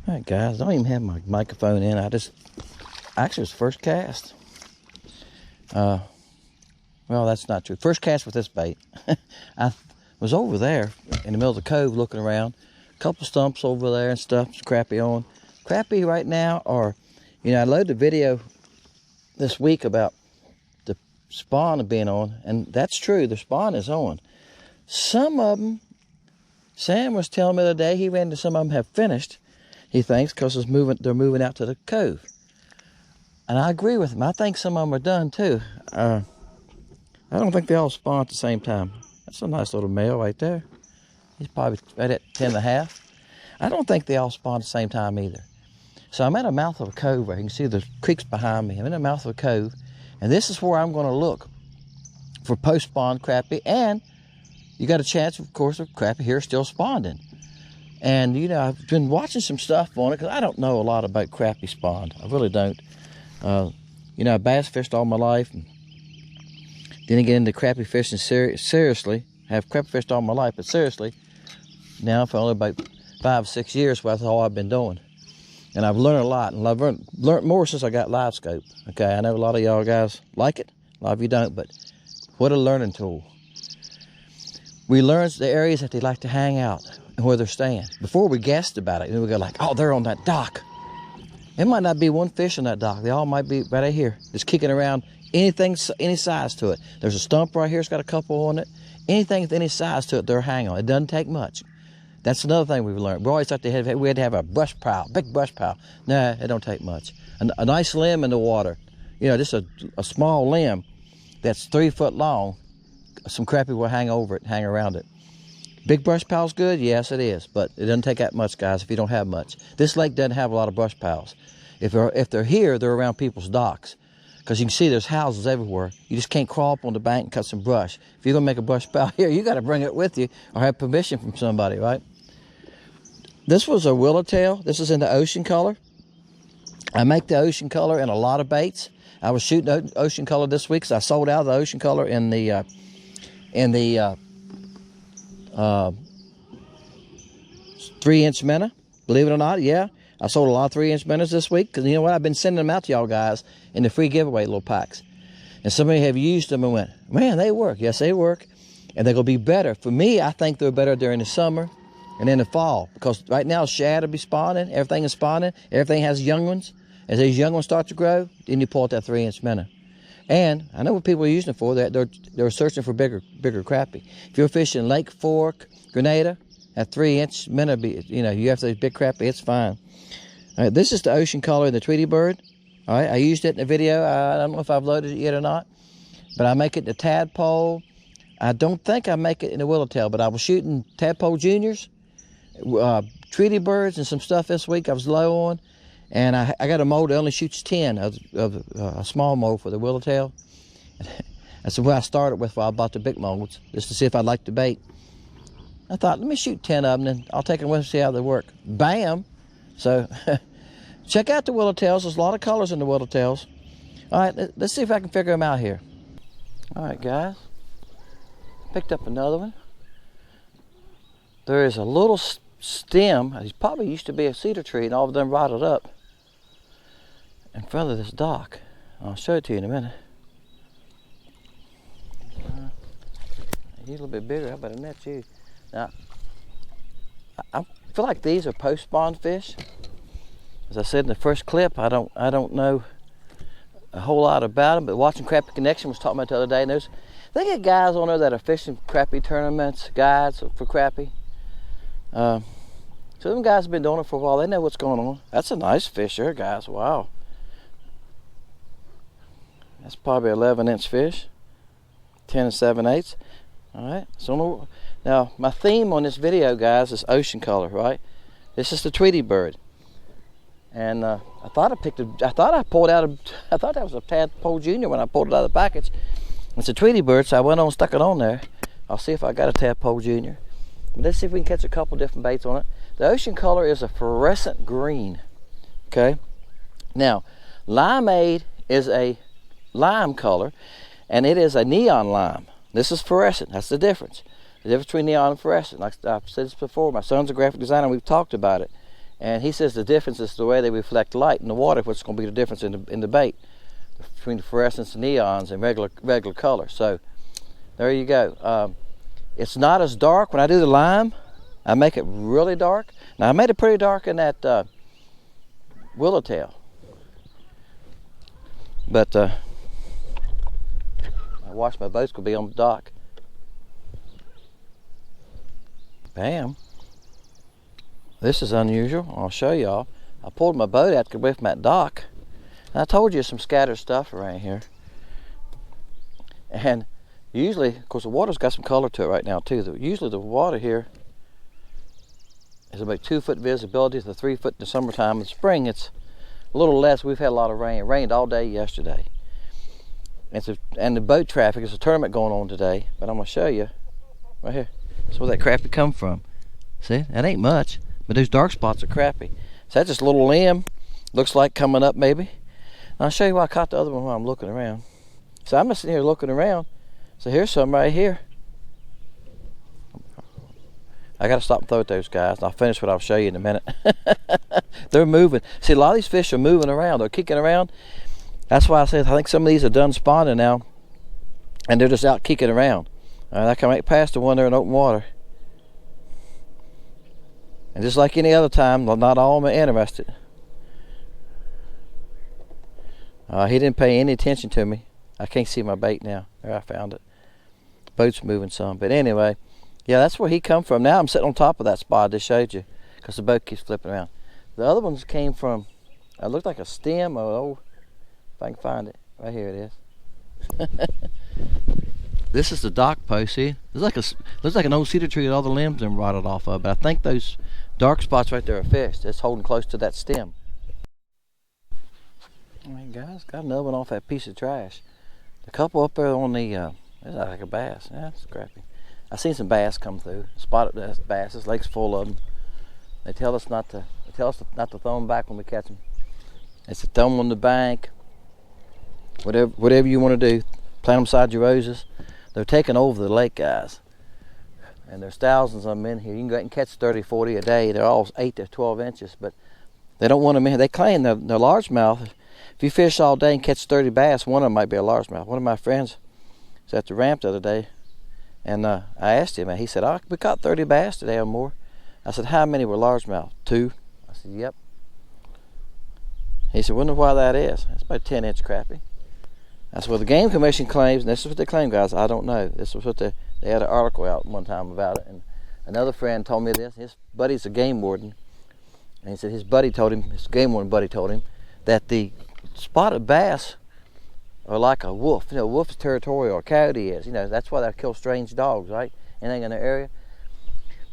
Alright guys, I don't even have my microphone in. Actually it's first cast. Well, that's not true. First cast with this bait. I was over there in the middle of the cove looking around. A couple stumps over there and stuff. Some crappie on. Crappie right now are, I loaded a video this week about the spawn being on, and that's true. The spawn is on. Some of them, Sam was telling me the other day, he ran into some of them have finished. He thinks because they're moving out to the cove. And I agree with him. I think some of them are done too. I don't think they all spawn at the same time. That's a nice little male right there. He's probably right at 10.5. I don't think they all spawn at the same time either. So I'm at the mouth of a cove where you can see the creek's behind me. I'm in the mouth of a cove, and this is where I'm going to look for post-spawn crappie. And you got a chance, of course, of crappie here still spawning. And, I've been watching some stuff on it because I don't know a lot about crappie spawn. I really don't. I bass fished all my life. And didn't get into crappie fishing seriously. I have crappie fished all my life, but seriously, now for only about 5 or 6 years, that's all I've been doing. And I've learned a lot. And I've learned more since I got live scope. Okay, I know a lot of y'all guys like it. A lot of you don't, but what a learning tool. We learn the areas that they like to hang out and where they're staying. Before we guessed about it, we go like, oh, they're on that dock. It might not be one fish on that dock. They all might be right here, just kicking around anything, any size to it. There's a stump right here, it's got a couple on it. Anything with any size to it, they're hanging on. It doesn't take much. That's another thing we've learned. We always thought we had to have a brush pile, big brush pile. Nah, it don't take much. A nice limb in the water. Just a small limb that's 3 foot long. Some crappie will hang over it, hang around it. Big brush pile's good? Yes, it is. But it doesn't take that much, guys, if you don't have much. This lake doesn't have a lot of brush piles. If they're here, they're around people's docks. Because you can see there's houses everywhere. You just can't crawl up on the bank and cut some brush. If you're going to make a brush pile here, you got to bring it with you or have permission from somebody, right? This was a willowtail. This is in the ocean color. I make the ocean color in a lot of baits. I was shooting ocean color this week, so I sold out of the ocean color in the 3-inch minnow. Believe it or not, yeah. I sold a lot of 3-inch minnows this week because you know what? I've been sending them out to y'all guys in the free giveaway little packs. And some of you have used them and went, man, they work. Yes, they work. And they're going to be better. For me, I think they're better during the summer and in the fall because right now shad will be spawning. Everything is spawning. Everything has young ones. As these young ones start to grow, then you pull out that 3-inch minnow. And I know what people are using it for. They're searching for bigger crappie. If you're fishing Lake Fork, Grenada, that 3-inch minnow, you have those big crappie, it's fine. All right, this is the ocean color in the Tweety bird. All right, I used it in the video. I don't know if I've loaded it yet or not, but I make it in the tadpole. I don't think I make it in the willowtail, but I was shooting tadpole juniors, Tweety birds, and some stuff this week I was low on. And I got a mold that only shoots 10 of a small mold for the willowtail. That's what I started with while I bought the big molds, just to see if I liked the bait. I thought, let me shoot 10 of them, and I'll take them with and see how they work. Bam! So, check out the willowtails. There's a lot of colors in the willowtails. All right, let's see if I can figure them out here. All right, guys. Picked up another one. There is a little stem. It probably used to be a cedar tree, and all of them rotted up in front of this dock. I'll show it to you in a minute. He's a little bit bigger. How about a net you? Now, I feel like these are post-spawn fish. As I said in the first clip, I don't know a whole lot about them, but watching Crappie Connection was talking about the other day, and they get guys on there that are fishing crappie tournaments, guides for crappie. So them guys have been doing it for a while. They know what's going on. That's a nice fish there, guys. Wow. That's probably 11-inch fish. 10 7/8. All right. So now my theme on this video, guys, is ocean color, right? This is the Tweety bird. And I thought that was a tadpole junior when I pulled it out of the package. It's a Tweety bird, so I went on and stuck it on there. I'll see if I got a tadpole junior. But let's see if we can catch a couple different baits on it. The ocean color is a fluorescent green. Okay. Now, Limeade is a lime color, and it is a neon lime. This is fluorescent. That's the difference. The difference between neon and fluorescent. Like I've said this before, my son's a graphic designer, we've talked about it. And he says the difference is the way they reflect light in the water, what's going to be the difference in the bait between the fluorescents and neons and regular color. So there you go. It's not as dark. When I do the lime, I make it really dark. Now I made it pretty dark in that Willowtail. But I watch my boats could be on the dock. Bam. This is unusual. I'll show y'all. I pulled my boat out away from that dock. And I told you some scattered stuff around here. And usually, of course, the water's got some color to it right now too. Usually the water here is about 2 foot visibility to 3 foot in the summertime. In the spring, it's a little less. We've had a lot of rain. It rained all day yesterday. And the boat traffic, there's a tournament going on today. But I'm going to show you right here. That's where that crappie come from. See, that ain't much. But those dark spots are crappie. So that's just a little limb. Looks like coming up maybe. And I'll show you why I caught the other one while I'm looking around. So I'm just sitting here looking around. So here's some right here. I got to stop and throw at those guys. And I'll finish what I'll show you in a minute. They're moving. See, a lot of these fish are moving around. They're kicking around. That's why I said I think some of these are done spawning now. And they're just out kicking around. I come right past the one there in open water. And just like any other time, not all of them are interested. He didn't pay any attention to me. I can't see my bait now. There, I found it. The boat's moving some. But anyway, yeah, that's where he come from. Now I'm sitting on top of that spot I just showed you because the boat keeps flipping around. The other ones came from, it looked like a stem or, oh, if I can find it. Right here it is. This is the dock post, see? Looks like an old cedar tree with all the limbs and rotted off of. But I think those dark spots right there are fish. That's holding close to that stem. I mean, guys, got another one off that piece of trash. The couple up there on the, that's like a bass. Yeah, it's crappie. I seen some bass come through. Spotted bass. This lake's full of them. They tell us not to throw them back when we catch them. They said throw them on the bank. Whatever you want to do. Plant them beside your roses. They're taking over the lake, guys. And there's thousands of them in here. You can go out and catch 30, 40 a day. They're all 8 to 12 inches, but they don't want them in here. They claim they're largemouth. If you fish all day and catch 30 bass, one of them might be a largemouth. One of my friends was at the ramp the other day, and I asked him, and he said, "Oh, we caught 30 bass today or more." I said, "How many were largemouth?" 2. I said, "Yep." He said, "Wonder why that is." That's about a 10-inch crappie. That's what the Game Commission claims, and this is what they claim, guys. I don't know. This was what they had an article out one time about it, and another friend told me this. His buddy's a game warden, and he said his game warden buddy told him that the spotted bass are like a wolf. You know, a wolf's territorial, a coyote is. You know, that's why they kill strange dogs, right? Anything in their area.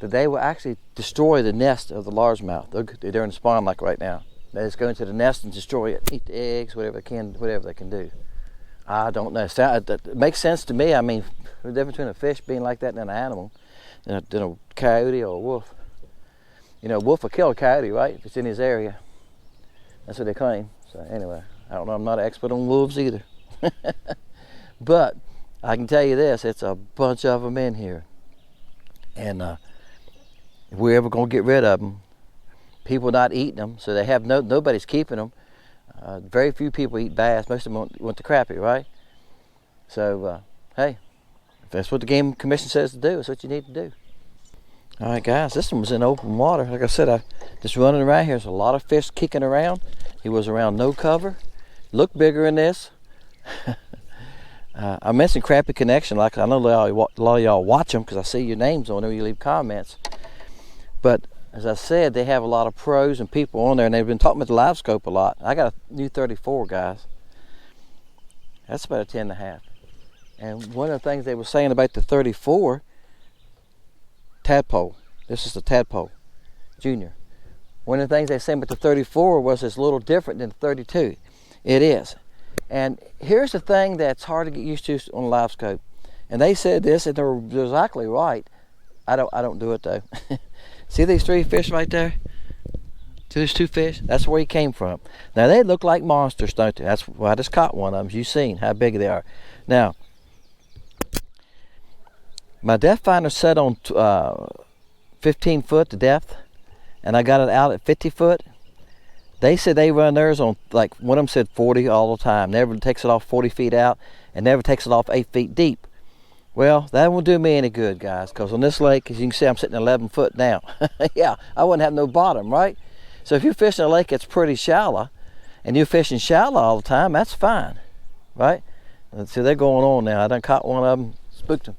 That they will actually destroy the nest of the largemouth. They're in spawn like right now. They just go into the nest and destroy it, eat the eggs, whatever they can do. I don't know. It makes sense to me. I mean, the difference between a fish being like that and an animal, than a coyote or a wolf. You know, a wolf will kill a coyote, right? If it's in his area. That's what they claim. So anyway, I don't know. I'm not an expert on wolves either. But I can tell you this: it's a bunch of them in here, and if we're ever gonna get rid of them, people not eating them, so they have nobody's keeping them. Very few people eat bass. Most of them want the crappie, right? So, hey, if that's what the Game Commission says to do, it's what you need to do. All right, guys, this one was in open water. Like I said, I just running around here. There's a lot of fish kicking around. He was around no cover. Looked bigger in this. I mentioned Crappie Connection. Like I know a lot of y'all watch them because I see your names on there. You leave comments. But as I said, they have a lot of pros and people on there, and they've been talking about the live scope a lot. I got a new 34, guys. That's about a 10.5. And one of the things they were saying about the 34, tadpole. This is the tadpole, junior. One of the things they saying about the 34 was it's a little different than the 32. It is. And here's the thing that's hard to get used to on live scope. And they said this, and they're exactly right. I don't do it though. See these 3 fish right there? See those two fish? That's where he came from. Now they look like monsters, don't they? That's why I just caught one of them. You've seen how big they are. Now, my depth finder set on 15 foot to depth, and I got it out at 50 foot. They said they run theirs on, like one of them said 40 all the time. Never takes it off 40 feet out, and never takes it off 8 feet deep. Well, that won't do me any good, guys, because on this lake, as you can see, I'm sitting 11 foot now. Yeah, I wouldn't have no bottom, right? So if you're fishing a lake that's pretty shallow, and you're fishing shallow all the time, that's fine, right? Let's see, they're going on now. I done caught one of them, spooked them.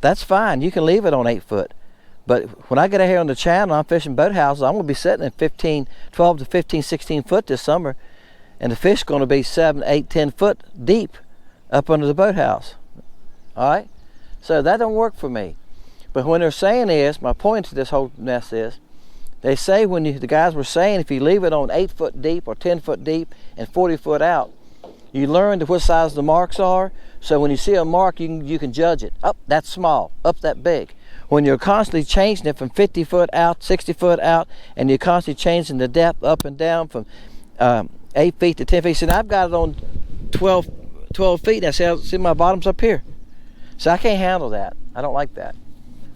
That's fine. You can leave it on 8 foot. But when I get out here on the channel, I'm fishing boat houses, I'm going to be sitting at 12 to 15, 16 foot this summer, and the fish going to be 7, 8, 10 foot deep up under the boathouse. All right? So that don't work for me. But when they're saying is, my point to this whole mess is, they say the guys were saying if you leave it on 8 foot deep or 10 foot deep and 40 foot out, you learn what size the marks are. So when you see a mark, you can judge it. Up, that's small. Up, that big. When you're constantly changing it from 50 foot out, 60 foot out, and you're constantly changing the depth up and down from 8 feet to 10 feet. So now I've got it on 12 feet. Now see my bottom's up here. So I can't handle that. I don't like that.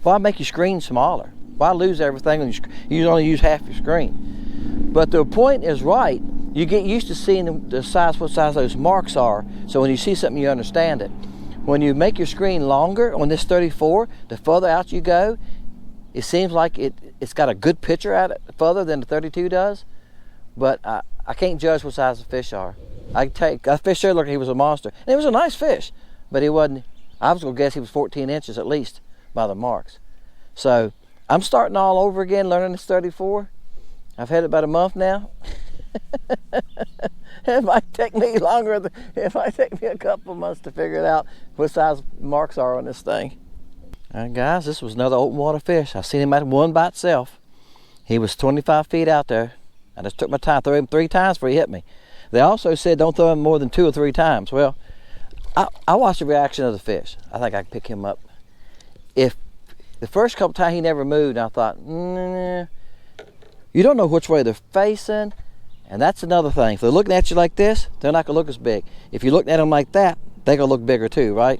Why make your screen smaller? Why lose everything when you only use half your screen? But the point is right. You get used to seeing the size, what size those marks are. So when you see something, you understand it. When you make your screen longer on this 34, the further out you go, it seems like it's got a good picture at it further than the 32 does. But I can't judge what size the fish are. I fish there looked like he was a monster. And it was a nice fish, but he wasn't. I was going to guess he was 14 inches at least by the marks. So I'm starting all over again, learning this 34. I've had it about a month now. It might take me longer. It might take me a couple months to figure it out what size marks are on this thing. All right, guys, this was another open water fish. I seen him at one by itself. He was 25 feet out there. I just took my time, threw him 3 times before he hit me. They also said don't throw him more than 2 or 3 times. Well, I watched the reaction of the fish. I think I can pick him up. If the first couple times he never moved, I thought, you don't know which way they're facing, and that's another thing. If they're looking at you like this, they're not gonna look as big. If you're looking at them like that, they're gonna look bigger too, right?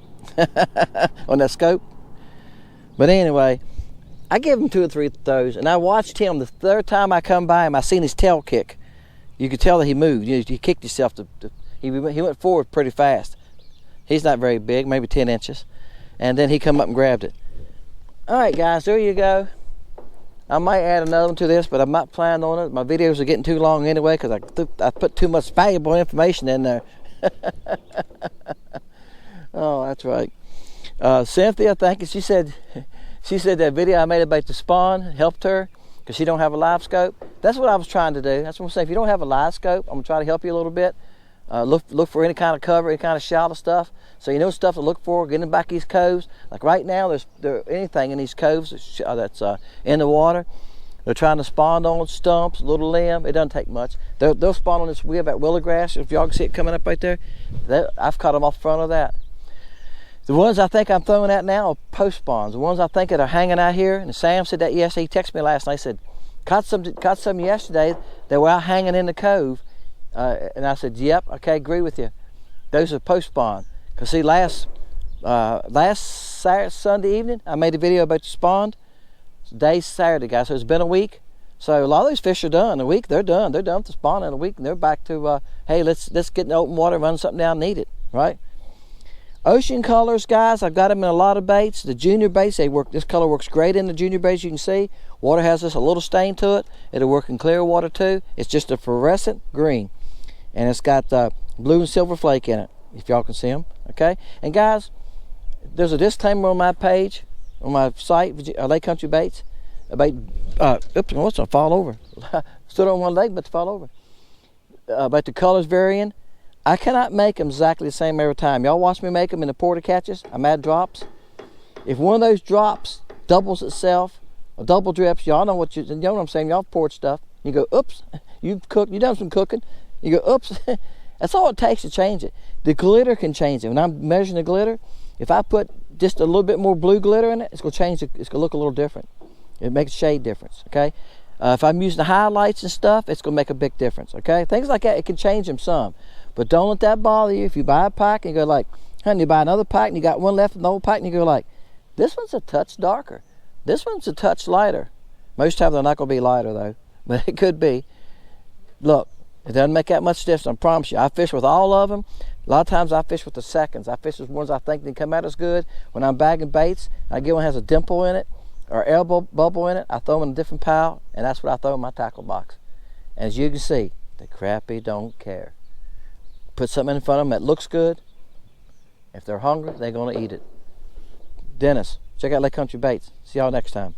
On that scope. But anyway, I gave him 2 or 3 throws, and I watched him. The third time I come by him, I seen his tail kick. You could tell that he moved. He kicked himself. He went forward pretty fast. He's not very big, maybe 10 inches. And then he come up and grabbed it. All right, guys, there you go. I might add another one to this, but I'm not planning on it. My videos are getting too long anyway because I put too much valuable information in there. Oh, that's right. Cynthia, thank you. She said that video I made about the spawn helped her because she don't have a live scope. That's what I was trying to do. That's what I'm saying. If you don't have a live scope, I'm gonna try to help you a little bit. Look for any kind of cover, any kind of shallow stuff. So you know stuff to look for, getting back these coves. Like right now, there's anything in these coves that's in the water. They're trying to spawn on stumps, little limb. It doesn't take much. They'll spawn on this weave at willow grass. If y'all can see it coming up right there, I've caught them off front of that. The ones I think I'm throwing at now are post spawns. The ones I think that are hanging out here, and Sam said that yesterday. He texted me last night. He said, caught some yesterday that were out hanging in the cove. And I said, yep, okay, agree with you. Those are post spawn. Cause see, last Sunday evening, I made a video about the spawn. Today's Saturday, guys, so it's been a week. So a lot of those fish are done. A week, they're done. They're done with the spawn in a week, and they're back to, hey, let's get in the open water, run something down, and eat it, right? Ocean colors, guys, I've got them in a lot of baits. The junior baits, this color works great in the junior baits, you can see. Water has just a little stain to it. It'll work in clear water too. It's just a fluorescent green. And it's got blue and silver flake in it, if y'all can see them, okay? And guys, there's a disclaimer on my page, on my site, Lake Country Baits, about, oops, what's gonna fall over? Stood on one leg, but to fall over. About the colors varying. I cannot make them exactly the same every time. Y'all watch me make them in the porta catches. I'm add drops. If one of those drops doubles itself, or double drips, y'all know what you know what I'm saying. Y'all poured stuff. You go, oops, you've done some cooking. You go, oops. That's all it takes to change it. The glitter can change it. When I'm measuring the glitter, if I put just a little bit more blue glitter in it, it's gonna change it. It's gonna look a little different. It makes a shade difference, okay? If I'm using the highlights and stuff, it's going to make a big difference, okay? Things like that, it can change them some. But don't let that bother you. If you buy a pack and you go like, honey, you buy another pack and you got one left in the old pack and you go like, this one's a touch darker. This one's a touch lighter. Most times they're not going to be lighter though, but it could be. Look, it doesn't make that much difference, I promise you. I fish with all of them. A lot of times I fish with the seconds. I fish with ones I think they come out as good. When I'm bagging baits, I get one that has a dimple in it or elbow bubble in it, I throw them in a different pile, and that's what I throw in my tackle box. And as you can see, the crappie don't care. Put something in front of them that looks good. If they're hungry, they're going to eat it. Dennis, check out Lake Country Baits. See y'all next time.